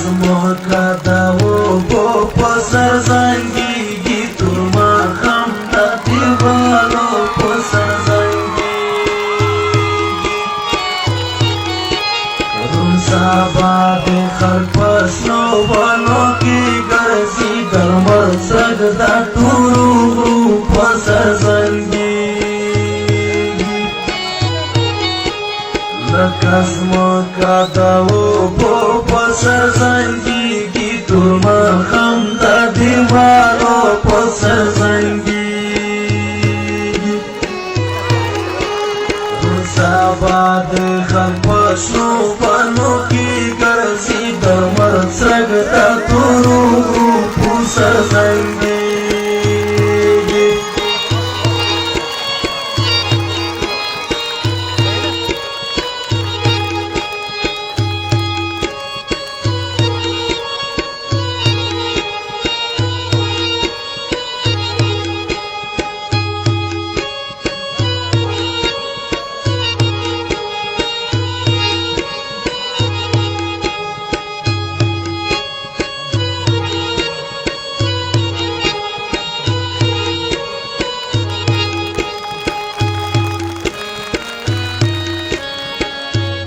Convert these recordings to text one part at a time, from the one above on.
زمکه د اوبو په سر زنګېږي تور ماښام د دیوالو په سر زنګېږي روڼ سبا د خلک په شنو ونو کې ګرځي ګرمل څرک د ټولو غرو په سر زنګېږي لکه زمکه د اوبو په سر زنګېږي تور ماښام د دیوالو په سر زنګېږي روڼ سبا د خلک په شنو ونو کې ګرځي ګرمل څرک د ټولو غرو په سر زنګېږي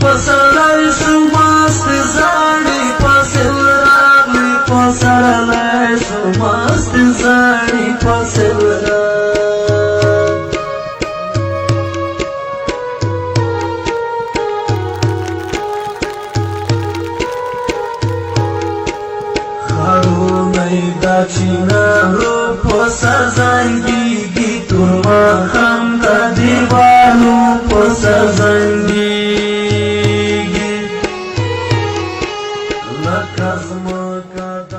پسرلی شو مست زاړی فصل راغلی پسرلی شو مست زاړی فصل خړولی د چینارو په سر زنګېږي تور ماښام د دیوالو په سر زنګېږي لکه زمکه د